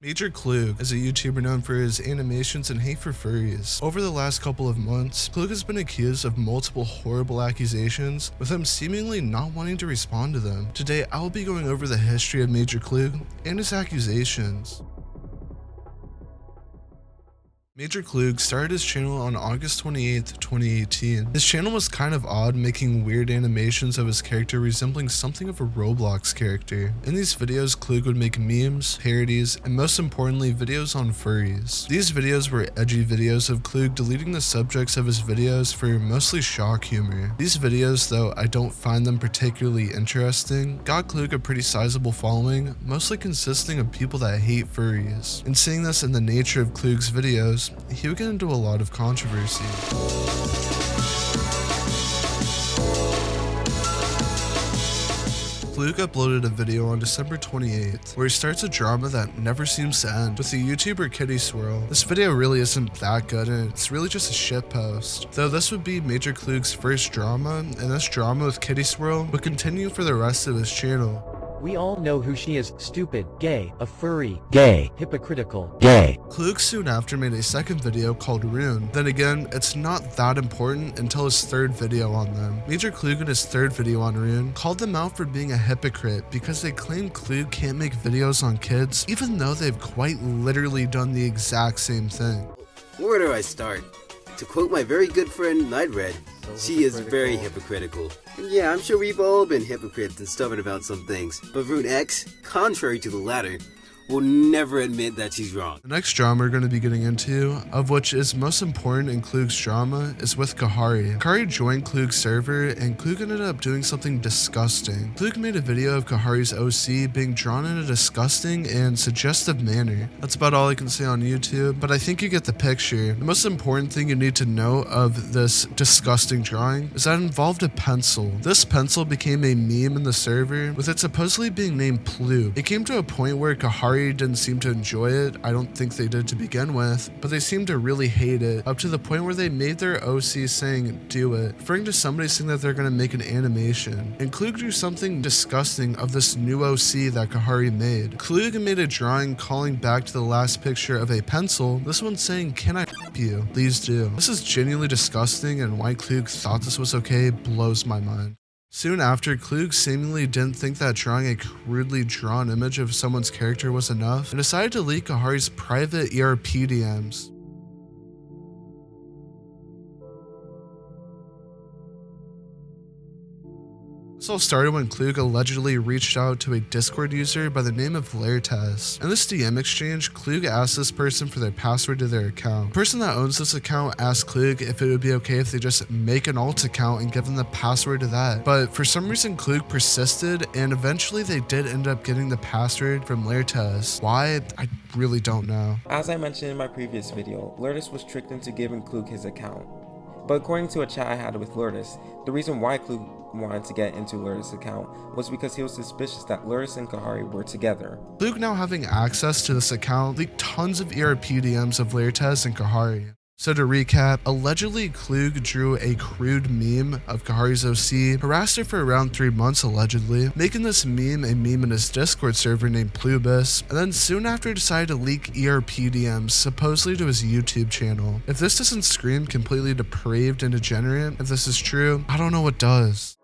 Major Cloog is a YouTuber known for his animations and hate for furries. Over the last couple of months, Cloog has been accused of multiple horrible accusations, with him seemingly not wanting to respond to them. Today, I will be going over the history of Major Cloog and his accusations. Major Cloog started his channel on August 28th, 2018. His channel was kind of odd, making weird animations of his character resembling something of a Roblox character. In these videos, Cloog would make memes, parodies, and most importantly, videos on furries. These videos were edgy videos of Cloog deleting the subjects of his videos for mostly shock humor. These videos, though I don't find them particularly interesting, got Cloog a pretty sizable following, mostly consisting of people that hate furries. And seeing this in the nature of Cloog's videos, he would get into a lot of controversy. Cloog uploaded a video on December 28th, where he starts a drama that never seems to end with the YouTuber Kitty Swirl. This video really isn't that good, and it's really just a shitpost. Though this would be Major Cloog's first drama, and this drama with Kitty Swirl would continue for the rest of his channel. We all know who she is: stupid, gay, a furry, gay, hypocritical, gay. Cloog soon after made a second video called Rune. Then again, it's not that important until his third video on them. Major Cloog in his third video on Rune called them out for being a hypocrite because they claim Cloog can't make videos on kids, even though they've quite literally done the exact same thing. Where do I start? To quote my very good friend Nightred, she is very hypocritical. And yeah, I'm sure we've all been hypocrites and stubborn about some things, but Rune X, contrary to the latter, will never admit that she's wrong. The next drama we're going to be getting into, of which is most important in Cloog's drama, is with Kahari. Kahari joined Cloog's server, and Cloog ended up doing something disgusting. Cloog made a video of Kahari's OC being drawn in a disgusting and suggestive manner. That's about all I can say on YouTube, but I think you get the picture. The most important thing you need to know of this disgusting drawing is that it involved a pencil. This pencil became a meme in the server, with it supposedly being named Ploog. It came to a point where Kahari didn't seem to enjoy it. I don't think they did to begin with, but they seemed to really hate it, up to the point where they made their OC saying do it, referring to somebody saying that they're going to make an animation. And Cloog drew something disgusting of this new OC that Kahari made. Cloog made a drawing calling back to the last picture of a pencil, this one saying, "Can I f you? Please do." This is genuinely disgusting, and why Cloog thought this was okay blows my mind. Soon after, Cloog seemingly didn't think that drawing a crudely drawn image of someone's character was enough, and decided to leak Kahari's private ERP DMs. This all started when Cloog allegedly reached out to a Discord user by the name of Lairtest. In this DM exchange, Cloog asked this person for their password to their account. The person that owns this account asked Cloog if it would be okay if they just make an alt account and give them the password to that. But for some reason, Cloog persisted, and eventually they did end up getting the password from Lairtest. Why? I really don't know. As I mentioned in my previous video, Lairtest was tricked into giving Cloog his account. But according to a chat I had with Lairtest, the reason why Cloog wanted to get into Lairtest's account was because he was suspicious that Lairtest and Kahari were together. Cloog, now having access to this account, leaked tons of ERP DMs of Lairtest and Kahari. So to recap, allegedly Cloog drew a crude meme of Kahari's OC, harassed her for around 3 months allegedly, making this meme a meme in his Discord server named Plubus, and then soon after decided to leak ERP DMs supposedly to his YouTube channel. If this doesn't scream completely depraved and degenerate, if this is true, I don't know what does.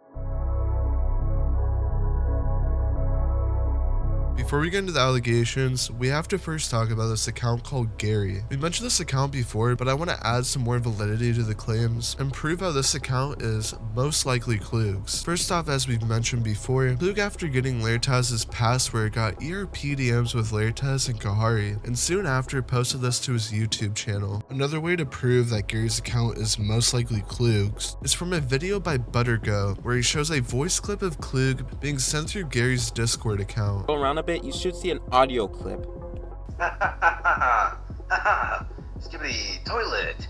Before we get into the allegations, we have to first talk about this account called Gary. We mentioned this account before, but I want to add some more validity to the claims and prove how this account is most likely Cloog's. First off, as we've mentioned before, Cloog, after getting Lairtest's password, got ERP DMs with Lairtest and Kahari, and soon after posted this to his YouTube channel. Another way to prove that Gary's account is most likely Cloog's is from a video by Buttergo, where he shows a voice clip of Cloog being sent through Gary's Discord account. Go around a bit, you should see an audio clip. Skippity toilet.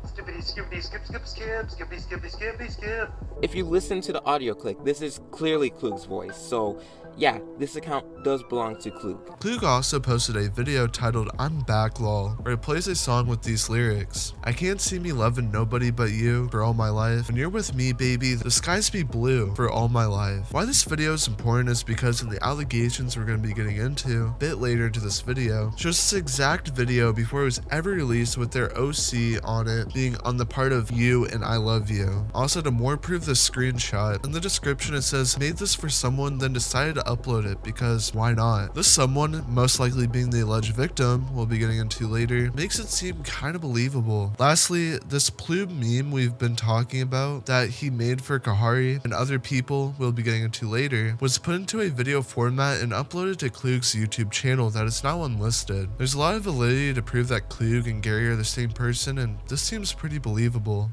Skippity skippity skip skip skip skippity skippity skippity skip. If you listen to the audio clip, this is clearly Cloog's voice, so yeah, this account does belong to Cloog. Cloog also posted a video titled I'm Back Lol, where he plays a song with these lyrics. I can't see me loving nobody but you for all my life. When you're with me, baby, the skies be blue for all my life. Why this video is important is because in the allegations we're going to be getting into a bit later into this video, shows this exact video before it was ever released with their OC on it being on the part of you and I love you. Also, to more prove the screenshot, in the description it says made this for someone then decided to upload it because why not? This someone, most likely being the alleged victim we'll be getting into later, makes it seem kind of believable. Lastly, this Ploob meme we've been talking about that he made for Kahari and other people we'll be getting into later was put into a video format and uploaded to Cloog's YouTube channel that is now unlisted. There's a lot of validity to prove that Cloog and Gary are the same person, and this seems pretty believable.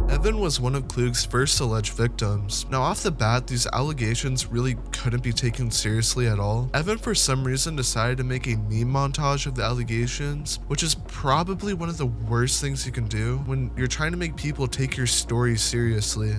Evan was one of Cloog's first alleged victims. Now off the bat, these allegations really couldn't be taken seriously at all. Evan for some reason decided to make a meme montage of the allegations, which is probably one of the worst things you can do when you're trying to make people take your story seriously.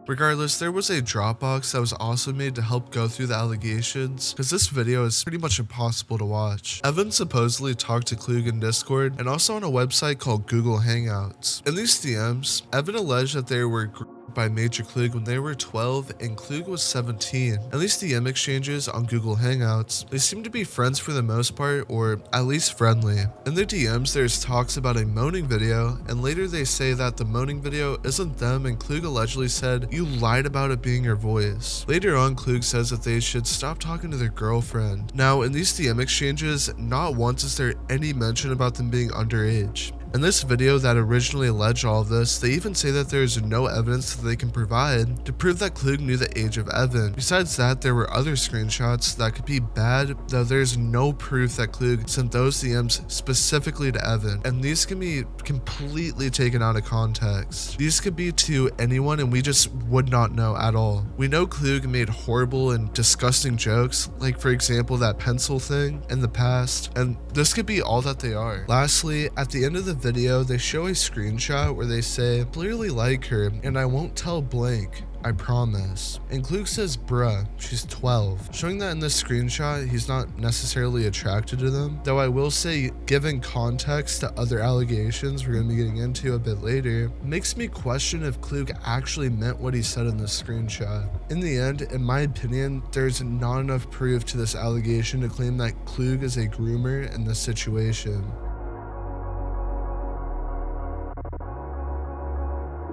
Regardless, there was a Dropbox that was also made to help go through the allegations, because this video is pretty much impossible to watch. Evan supposedly talked to Cloog in Discord and also on a website called Google Hangouts. In these DMs, Evan alleged that they were by Major Cloog when they were 12 and Cloog was 17. At least DM exchanges on Google Hangouts, they seem to be friends for the most part, or at least friendly. In the DMs, there's talks about a moaning video, and later they say that the moaning video isn't them, and Cloog allegedly said, "You lied about it being your voice." Later on, Cloog says that they should stop talking to their girlfriend. Now, in these DM exchanges, not once is there any mention about them being underage. In this video that originally alleged all of this, they even say that there is no evidence that they can provide to prove that Cloog knew the age of Evan. Besides that, there were other screenshots that could be bad, though there's no proof that Cloog sent those DMs specifically to Evan, and these can be completely taken out of context. These could be to anyone and we just would not know at all. We know Cloog made horrible and disgusting jokes, like for example that pencil thing in the past, and this could be all that they are. Lastly, at the end of the video, they show a screenshot where they say, "Clearly like her, and I won't tell blank, I promise." And Cloog says, "Bruh, she's 12. Showing that in this screenshot, he's not necessarily attracted to them. Though I will say, given context to other allegations we're going to be getting into a bit later, makes me question if Cloog actually meant what he said in this screenshot. In the end, in my opinion, there's not enough proof to this allegation to claim that Cloog is a groomer in this situation.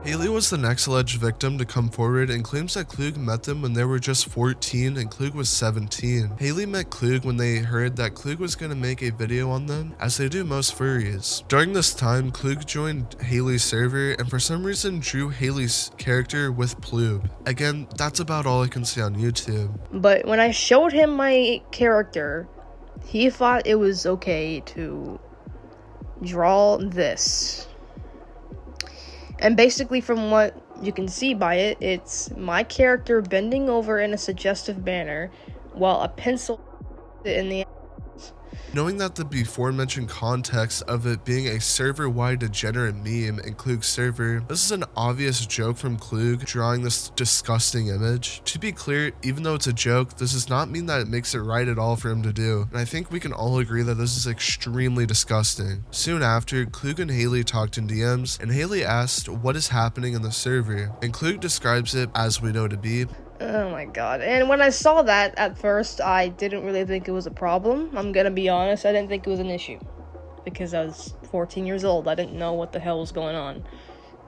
Haley was the next alleged victim to come forward and claims that Cloog met them when they were just 14 and Cloog was 17. Haley met Cloog when they heard that Cloog was going to make a video on them, as they do most furries. During this time, Cloog joined Haley's server and for some reason drew Haley's character with Ploob. Again, that's about all I can see on YouTube. But when I showed him my character, he thought it was okay to draw this. And basically from what you can see by it, it's my character bending over in a suggestive manner while a pencil in the Knowing that the before mentioned context of it being a server-wide degenerate meme in Cloog's server, this is an obvious joke from Cloog drawing this disgusting image. To be clear, even though it's a joke, this does not mean that it makes it right at all for him to do, and I think we can all agree that this is extremely disgusting. Soon after, Cloog and Haley talked in DMs, and Haley asked what is happening in the server, and Cloog describes it as we know to be. Oh my god. And when I saw that, at first, I didn't really think it was a problem. I'm gonna be honest, I didn't think it was an issue. Because I was 14 years old, I didn't know what the hell was going on.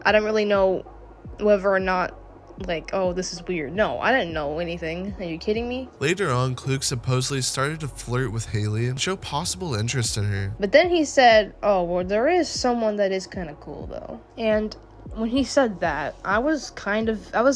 I didn't really know whether or not, like, oh, this is weird. No, I didn't know anything. Are you kidding me? Later on, Cloog supposedly started to flirt with Haley and show possible interest in her. But then he said, oh, well, there is someone that is kind of cool, though. And when he said that, I was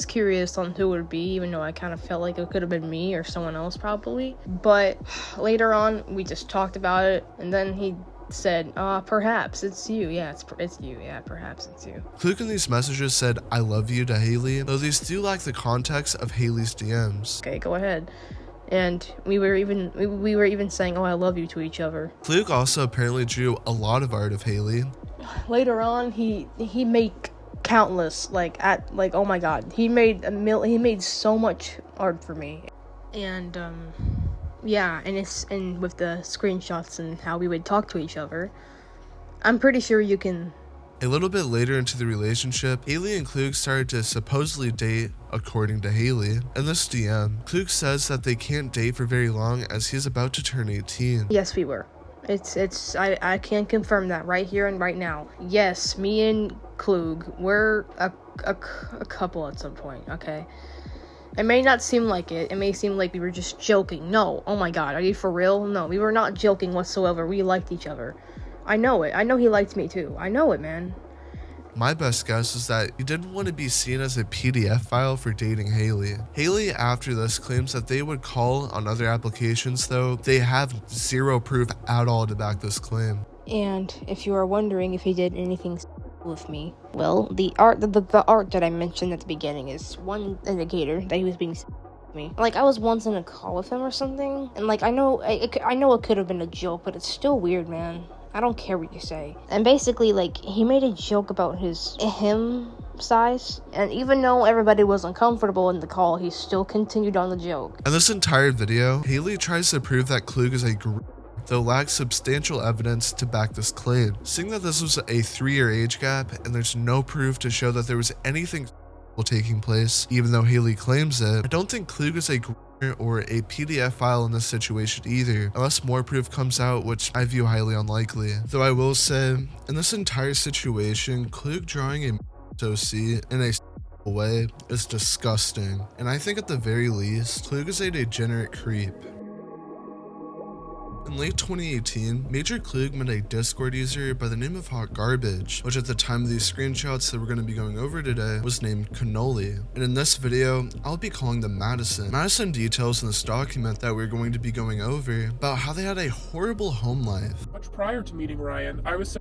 curious on who it would be, even though I kind of felt like it could have been me or someone else probably. But later on, we just talked about it, and then he said, perhaps it's you. Yeah, it's you. Yeah, perhaps it's you. Cloog in these messages said, "I love you" to Haley, though these do lack the context of Haley's DMs. Okay, go ahead. And we were even saying, "Oh, I love you" to each other. Cloog also apparently drew a lot of art of Haley. Later on, he made countless, oh my god, he made so much art for me. And yeah, and with the screenshots and how we would talk to each other, I'm pretty sure you can. A little bit later into the relationship, Haley and Cloog started to supposedly date, according to Haley. In this DM, Cloog says that they can't date for very long as he's about to turn 18. Yes, we were. I can confirm that right here and right now. Yes, me and Cloog were a couple at some point, okay? It may not seem like it. It may seem like we were just joking. No, oh my god, are you for real? No, we were not joking whatsoever. We liked each other. I know it. I know he liked me too. I know it, man. My best guess is that he didn't want to be seen as a PDF file for dating Haley. Haley, after this, claims that they would call on other applications, though they have zero proof at all to back this claim. And if you are wondering if he did anything with me, well, the art that I mentioned at the beginning is one indicator that he was being with me. Like, I was once in a call with him or something, and like I know it could have been a joke, but it's still weird, man. I don't care what you say. And basically, like, he made a joke about him size, and even though everybody was uncomfortable in the call, he still continued on the joke. In this entire video, Haley tries to prove that Cloog is a though lacks substantial evidence to back this claim, seeing that this was a 3-year age gap and there's no proof to show that there was anything taking place, even though Haley claims it. I don't think Cloog is a or a PDF file in this situation either, unless more proof comes out, which I view highly unlikely. Though I will say, in this entire situation, Cloog drawing a OC in a way is disgusting, and I think at the very least, Cloog is a degenerate creep. In late 2018, Major Cloog met a Discord user by the name of Hot Garbage, which at the time of these screenshots that we're going to be going over today was named Cannoli. And in this video, I'll be calling them Madison. Madison details in this document that we're going to be going over about how they had a horrible home life. Much prior to meeting Ryan, I was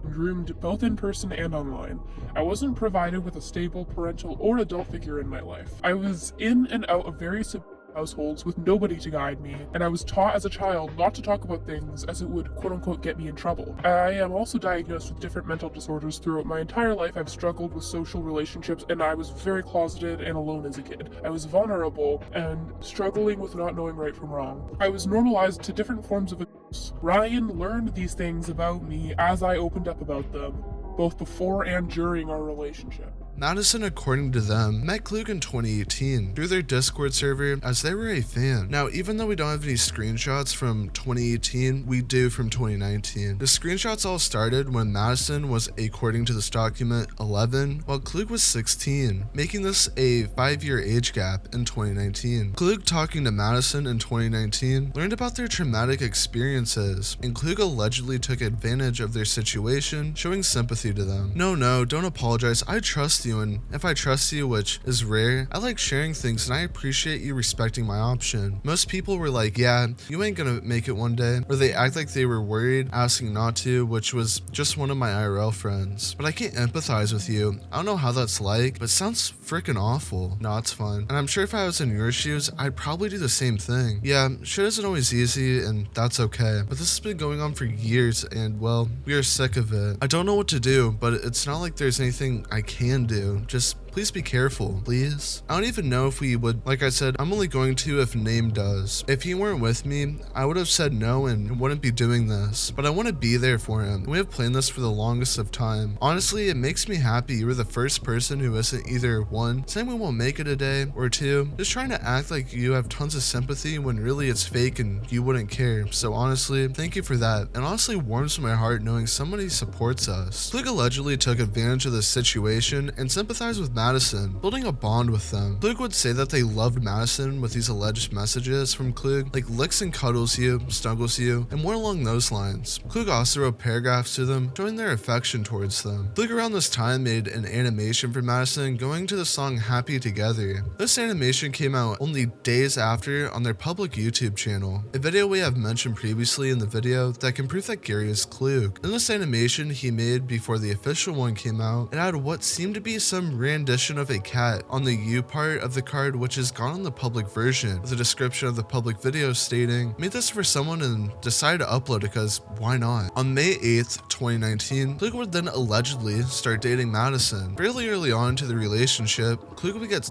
groomed both in person and online. I wasn't provided with a stable parental or adult figure in my life. I was in and out of various households with nobody to guide me, and I was taught as a child not to talk about things as it would quote-unquote get me in trouble. I am also diagnosed with different mental disorders. Throughout my entire life, I've struggled with social relationships, and I was very closeted and alone as a kid. I was vulnerable and struggling with not knowing right from wrong. I was normalized to different forms of abuse. Ryan learned these things about me as I opened up about them, both before and during our relationship. Madison, according to them, met Cloog in 2018 through their Discord server as they were a fan. Now, even though we don't have any screenshots from 2018, we do from 2019. The screenshots all started when Madison was, according to this document, 11, while Cloog was 16, making this a 5-year age gap in 2019. Cloog, talking to Madison in 2019, learned about their traumatic experiences, and Cloog allegedly took advantage of their situation, showing sympathy to them. No, don't apologize. I trust you, and if I trust you, which is rare, I like sharing things and I appreciate you respecting my option. Most people were like, yeah, you ain't gonna make it one day, or they act like they were worried, asking not to, which was just one of my IRL friends. But I can't empathize with you. I don't know how that's like, but it sounds freaking awful. No, it's fun. And I'm sure if I was in your shoes, I'd probably do the same thing. Yeah, shit isn't always easy, and that's okay. But this has been going on for years, and well, we are sick of it. I don't know what to do, but it's not like there's anything I can do. Just please be careful, please. I don't even know if we would, like I said, I'm only going to if Name does. If he weren't with me, I would have said no and wouldn't be doing this, but I want to be there for him. We have planned this for the longest of time. Honestly, it makes me happy you were the first person who isn't either 1, saying we won't make it a day, or 2, just trying to act like you have tons of sympathy when really it's fake and you wouldn't care. So honestly, thank you for that. It honestly warms my heart knowing somebody supports us. Cloog allegedly took advantage of this situation and sympathized with Madison, building a bond with them. Cloog would say that they loved Madison with these alleged messages from Cloog, like licks and cuddles you, snuggles you, and more along those lines. Cloog also wrote paragraphs to them, showing their affection towards them. Cloog around this time made an animation for Madison going to the song Happy Together. This animation came out only days after on their public YouTube channel, a video we have mentioned previously in the video that can prove that Gary is Cloog. In this animation he made before the official one came out, it had what seemed to be some random addition of a cat on the U part of the card, which is gone on the public version, with a description of the public video stating, made this for someone and decided to upload it because why not? On May 8th, 2019, Cloog would then allegedly start dating Madison. Fairly early on into the relationship, Cloog would get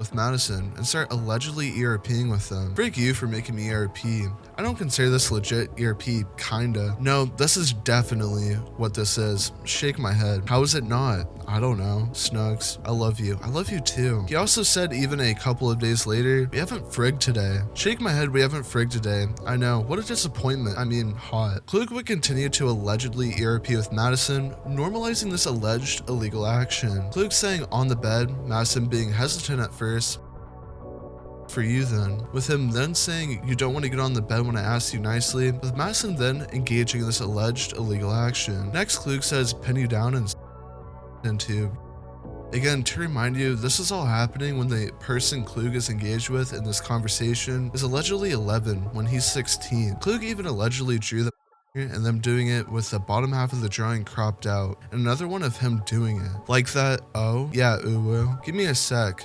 with Madison and start allegedly ERPing with them. Freak you for making me ERP. I don't consider this legit ERP, kinda. No, this is definitely what this is. Shake my head. How is it not? I don't know. Snugs, I love you. I love you too. He also said even a couple of days later, we haven't frigged today. Shake my head, we haven't frigged today. I know, what a disappointment. I mean, hot. Cloog would continue to allegedly ERP with Madison, normalizing this alleged illegal action. Cloog saying on the bed, Madison being hesitant at first, for you then, with him then saying you don't want to get on the bed when I ask you nicely, with Madison then engaging in this alleged illegal action. Next, Cloog says pin you down and into. Again, to remind you, this is all happening when the person Cloog is engaged with in this conversation is allegedly 11 when he's 16. Cloog even allegedly drew the and them doing it with the bottom half of the drawing cropped out, and another one of him doing it. Like that, oh, yeah, ooh, give me a sec,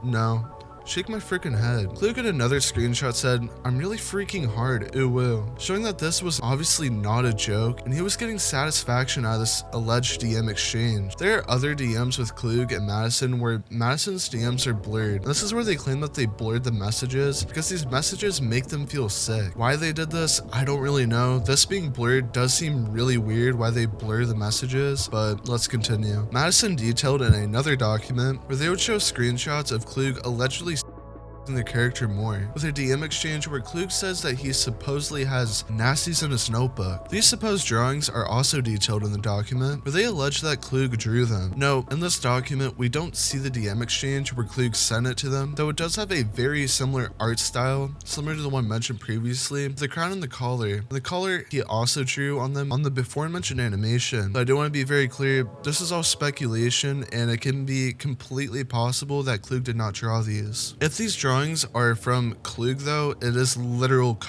no. Shake my freaking head. Cloog in another screenshot said, I'm really freaking hard, ooh woo, showing that this was obviously not a joke and he was getting satisfaction out of this alleged DM exchange. There are other DMs with Cloog and Madison where Madison's DMs are blurred. And this is where they claim that they blurred the messages because these messages make them feel sick. Why they did this, I don't really know. This being blurred does seem really weird why they blur the messages, but let's continue. Madison detailed in another document where they would show screenshots of Cloog allegedly the character more, with a DM exchange where Cloog says that he supposedly has nasties in his notebook. These supposed drawings are also detailed in the document, where they allege that Cloog drew them. No, in this document, we don't see the DM exchange where Cloog sent it to them, though it does have a very similar art style, similar to the one mentioned previously, the crown and the collar. The collar he also drew on them on the before mentioned animation. But I do want to be very clear, this is all speculation, and it can be completely possible that Cloog did not draw these. If these drawings are from Cloog though, it is literal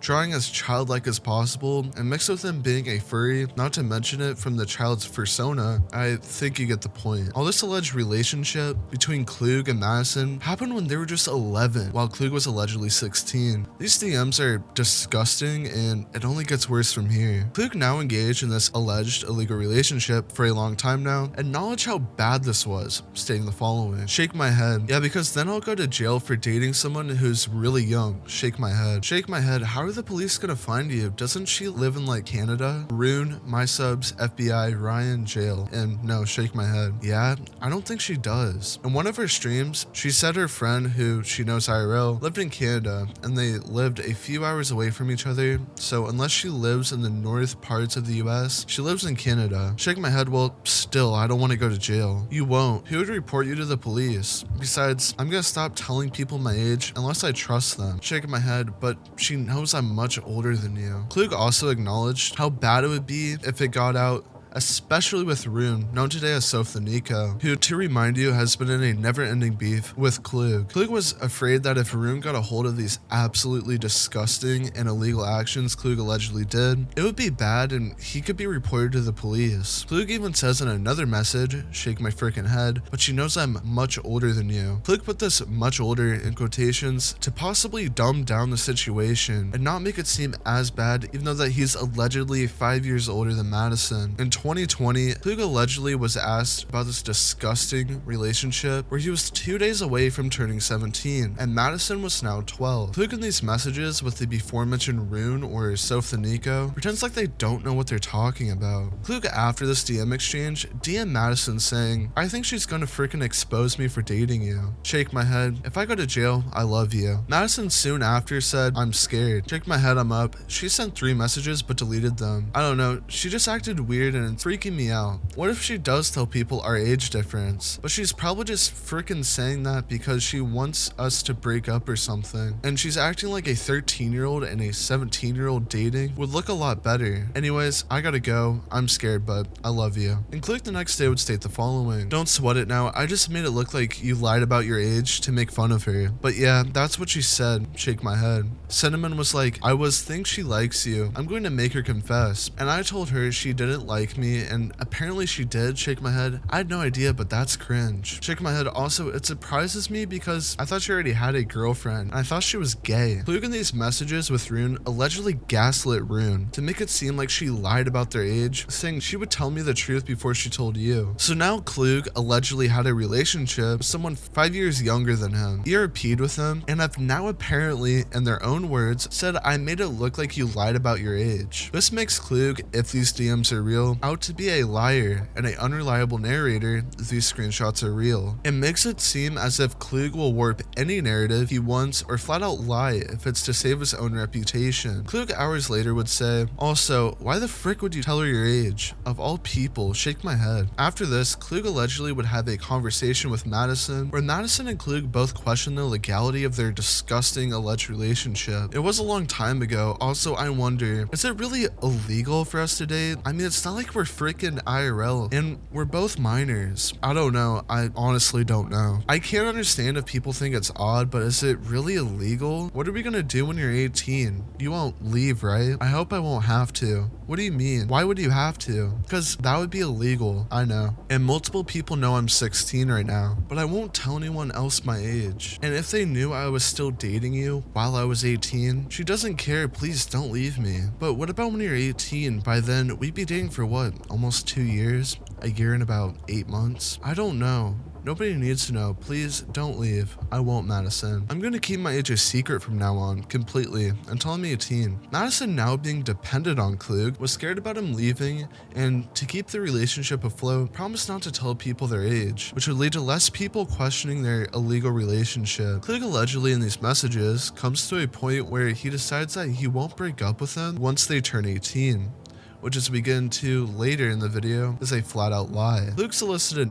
drawing as childlike as possible, and mixed with him being a furry, not to mention it from the child's persona, I think you get the point. All this alleged relationship between Cloog and Madison happened when they were just 11, while Cloog was allegedly 16. These DMs are disgusting, and it only gets worse from here. Cloog, now engaged in this alleged illegal relationship for a long time now, acknowledged how bad this was, stating the following. Shake my head. Yeah, because then I'll go to jail for dating someone who's really young. Shake my head. Shake my head. How are the police gonna find you? Doesn't she live in like Canada? Rune, my subs, FBI, Ryan, jail. And no, shake my head. Yeah, I don't think she does. In one of her streams, she said her friend, who she knows IRL, lived in Canada, and they lived a few hours away from each other, so unless she lives in the north parts of the US, she lives in Canada. Shake my head. Well, still, I don't want to go to jail. You won't. Who would report you to the police? Besides, I'm gonna stop telling people my age unless I trust them. Shaking my head, but she knows I'm much older than you. Cloog also acknowledged how bad it would be if it got out, especially with Rune, known today as SophTheNeko, who, to remind you, has been in a never-ending beef with Cloog. Cloog was afraid that if Rune got a hold of these absolutely disgusting and illegal actions Cloog allegedly did, it would be bad and he could be reported to the police. Cloog even says in another message, shake my freaking head, but she knows I'm much older than you. Cloog put this much older in quotations to possibly dumb down the situation and not make it seem as bad, even though that he's allegedly 5 years older than Madison. In 2020, Cloog allegedly was asked about this disgusting relationship where he was 2 days away from turning 17, and Madison was now 12. Cloog in these messages with the before mentioned Rune or SophTheNeko pretends like they don't know what they're talking about. Cloog, after this DM exchange, DM Madison saying, I think she's gonna freaking expose me for dating you. Shake my head. If I go to jail, I love you. Madison soon after said, I'm scared. Shake my head, I'm up. She sent 3 messages but deleted them. I don't know, she just acted weird and it's freaking me out. What if she does tell people our age difference? But she's probably just freaking saying that because she wants us to break up or something. And she's acting like a 13-year-old and a 17-year-old dating would look a lot better. Anyways, I gotta go. I'm scared, but I love you. And Cloog the next day would state the following. Don't sweat it now. I just made it look like you lied about your age to make fun of her. But yeah, that's what she said. Shake my head. Cinnamon was like, think she likes you. I'm going to make her confess. And I told her she didn't like me me, and apparently she did shake my head. I had no idea, but that's cringe. Shake my head also, it surprises me because I thought she already had a girlfriend, and I thought she was gay. Cloog in these messages with Rune allegedly gaslit Rune to make it seem like she lied about their age, saying she would tell me the truth before she told you. So now Cloog allegedly had a relationship with someone 5 years younger than him, ERP'd with him, and have now apparently, in their own words, said I made it look like you lied about your age. This makes Cloog, if these DMs are real, out to be a liar and an unreliable narrator if these screenshots are real. It makes it seem as if Cloog will warp any narrative he wants or flat out lie if it's to save his own reputation. Cloog hours later would say, also, why the frick would you tell her your age? Of all people, shake my head. After this, Cloog allegedly would have a conversation with Madison, where Madison and Cloog both question the legality of their disgusting alleged relationship. It was a long time ago. Also, I wonder, is it really illegal for us to date? I mean, it's not like we're freaking IRL, and we're both minors. I don't know. I honestly don't know. I can't understand if people think it's odd, but is it really illegal? What are we gonna do when you're 18? You won't leave, right? I hope I won't have to. What do you mean? Why would you have to? Because that would be illegal, I know. And multiple people know I'm 16 right now, but I won't tell anyone else my age. And if they knew I was still dating you while I was 18, she doesn't care, please don't leave me. But what about when you're 18? By then, we'd be dating for what, almost 2 years? A year and about 8 months? I don't know. Nobody needs to know. Please don't leave. I won't, Madison. I'm gonna keep my age a secret from now on, completely, until I'm 18. Madison, now being dependent on Cloog, was scared about him leaving, and to keep the relationship afloat, promised not to tell people their age, which would lead to less people questioning their illegal relationship. Cloog allegedly in these messages comes to a point where he decides that he won't break up with them once they turn 18, which as we get into later in the video is a flat out lie. Cloog solicited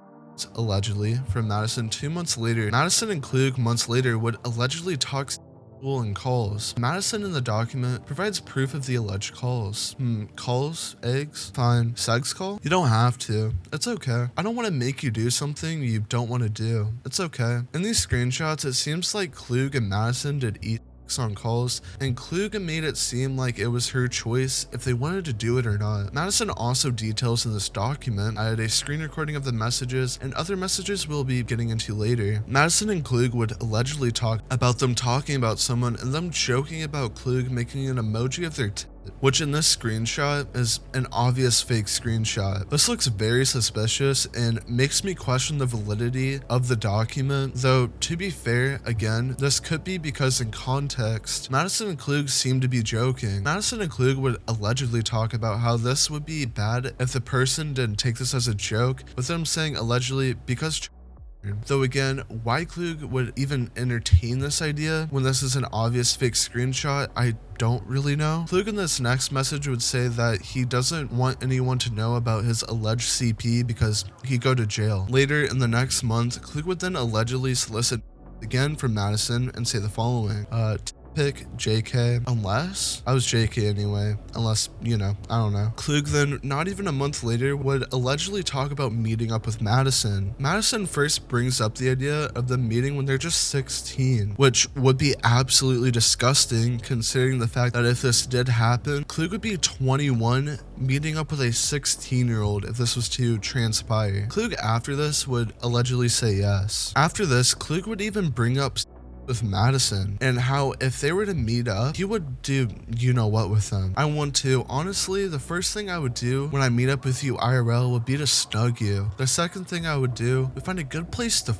allegedly from Madison 2 months later. Madison and Cloog months later would allegedly talk in calls. Madison in the document provides proof of the alleged calls. Calls? Eggs? Fine. Sex call? You don't have to. It's okay. I don't want to make you do something you don't want to do. It's okay. In these screenshots, it seems like Cloog and Madison did each on calls, and Cloog made it seem like it was her choice if they wanted to do it or not. Madison also details in this document, I had a screen recording of the messages and other messages we'll be getting into later. Madison and Cloog would allegedly talk about them talking about someone and them joking about Cloog making an emoji of their which in this screenshot is an obvious fake screenshot. This looks very suspicious and makes me question the validity of the document, though to be fair, again, this could be because in context, Madison and Cloog seem to be joking. Madison and Cloog would allegedly talk about how this would be bad if the person didn't take this as a joke, with them saying allegedly because though again, why Cloog would even entertain this idea when this is an obvious fake screenshot, I don't really know. Cloog in this next message would say that he doesn't want anyone to know about his alleged CP because he'd go to jail. Later in the next month, Cloog would then allegedly solicit again from Madison and say the following, pick JK, unless I was JK anyway, unless, you know, I don't know. Cloog then, not even a month later, would allegedly talk about meeting up with Madison. Madison first brings up the idea of them meeting when they're just 16, which would be absolutely disgusting considering the fact that if this did happen, Cloog would be 21 meeting up with a 16-year-old if this was to transpire. Cloog after this would allegedly say yes. After this, Cloog would even bring up with Madison and how if they were to meet up, he would do you know what with them. I want to, honestly, the first thing I would do when I meet up with you IRL would be to snug you. The second thing I would do would find a good place to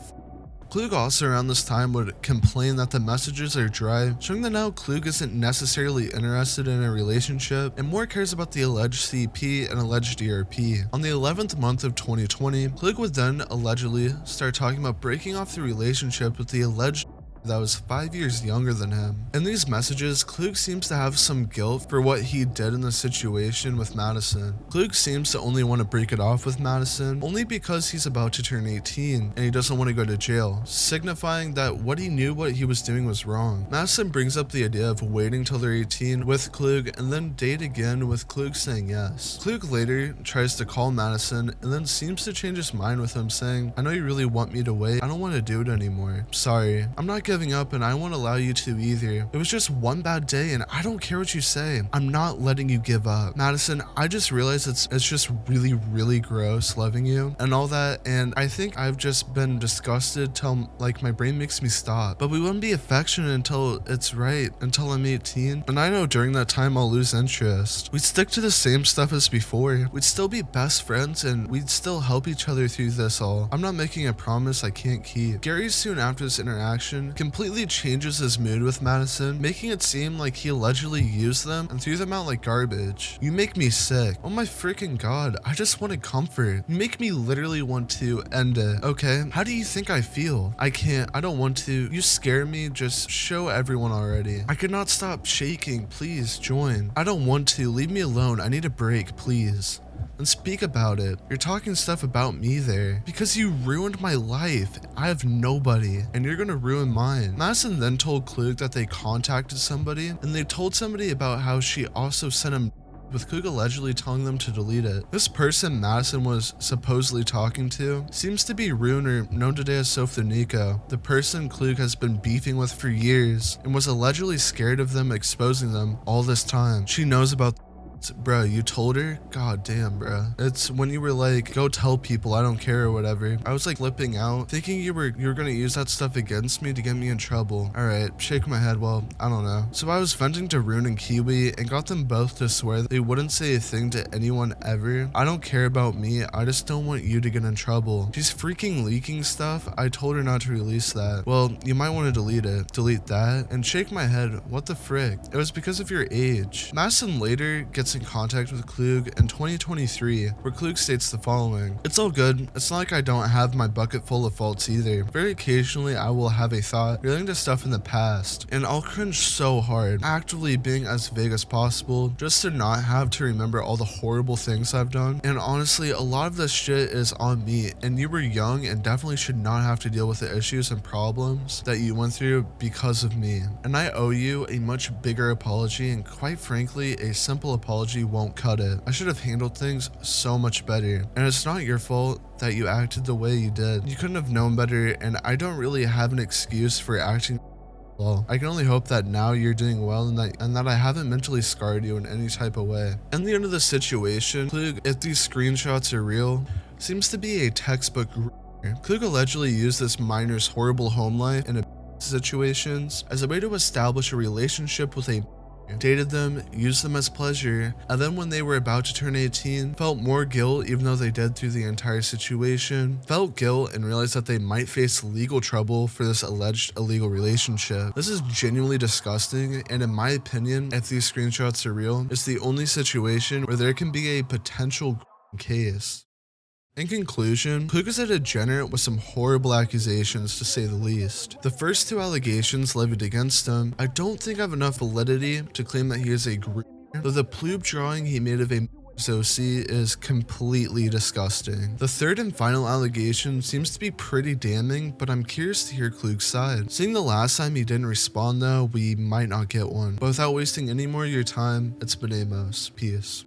Cloog also around this time would complain that the messages are dry, showing that now Cloog isn't necessarily interested in a relationship and more cares about the alleged CP and alleged DRP. On the 11th month of 2020, Cloog would then allegedly start talking about breaking off the relationship with the alleged that was 5 years younger than him. In these messages, Cloog seems to have some guilt for what he did in the situation with Madison. Cloog seems to only want to break it off with Madison only because he's about to turn 18 and he doesn't want to go to jail, signifying that what he knew what he was doing was wrong. Madison brings up the idea of waiting till they're 18 with Cloog and then date again with Cloog saying yes. Cloog later tries to call Madison and then seems to change his mind with him saying, I know you really want me to wait, I don't want to do it anymore. Sorry, I'm not getting giving up and I won't allow you to either. It was just one bad day and I don't care what you say. I'm not letting you give up. Madison, I just realized it's just really, really gross loving you and all that, and I think I've just been disgusted till like my brain makes me stop. But we wouldn't be affectionate until it's right, until I'm 18. And I know during that time I'll lose interest. We'd stick to the same stuff as before. We'd still be best friends and we'd still help each other through this all. I'm not making a promise I can't keep. Gary soon after this interaction completely changes his mood with Madison, making it seem like he allegedly used them and threw them out like garbage. You make me sick. Oh my freaking god, I just wanted comfort. You make me literally want to end it. Okay, how do you think I feel? I can't, I don't want to. You scare me, just show everyone already. I could not stop shaking, please join. I don't want to, leave me alone, I need a break, please. And speak about it. You're talking stuff about me there because you ruined my life. I have nobody and you're gonna ruin mine. Madison then told Cloog that they contacted somebody and they told somebody about how she also sent him, with Cloog allegedly telling them to delete it. This person Madison was supposedly talking to seems to be Rune, or known today as SophTheNeko, the person Cloog has been beefing with for years and was allegedly scared of them exposing them all this time. She knows about Bro, you told her? God damn, bro. It's when you were like, go tell people I don't care or whatever. I was like flipping out, thinking you were gonna use that stuff against me to get me in trouble. Alright, shake my head, well, I don't know. So I was venting to Rune and Kiwi and got them both to swear they wouldn't say a thing to anyone ever. I don't care about me, I just don't want you to get in trouble. She's freaking leaking stuff. I told her not to release that. Well, you might want to delete it. Delete that? And shake my head, what the frick? It was because of your age. Madison later gets in contact with Cloog in 2023, where Cloog states the following: "It's all good. It's not like I don't have my bucket full of faults either. Very occasionally I will have a thought relating to stuff in the past, and I'll cringe so hard, actively being as vague as possible just to not have to remember all the horrible things I've done. And honestly, a lot of this shit is on me, and you were young and definitely should not have to deal with the issues and problems that you went through because of me. And I owe you a much bigger apology, and quite frankly, a simple apology won't cut it. I should have handled things so much better, and it's not your fault that you acted the way you did. You couldn't have known better, and I don't really have an excuse for acting well. I can only hope that now you're doing well and that I haven't mentally scarred you in any type of way." In the end of the situation, Cloog, if these screenshots are real, seems to be a textbook. Cloog allegedly used this minor's horrible home life and situations as a way to establish a relationship with a dated them, used them as pleasure, and then when they were about to turn 18, felt more guilt even though they did through the entire situation, felt guilt and realized that they might face legal trouble for this alleged illegal relationship. This is genuinely disgusting, and in my opinion, if these screenshots are real, it's the only situation where there can be a potential case. In conclusion, Cloog is a degenerate with some horrible accusations to say the least. The first two allegations levied against him, I don't think have enough validity to claim that he is a groomer, though the ploob drawing he made of a Zosie is completely disgusting. The third and final allegation seems to be pretty damning, but I'm curious to hear Cloog's side. Seeing the last time he didn't respond though, we might not get one. But without wasting any more of your time, it's been Amos. Peace.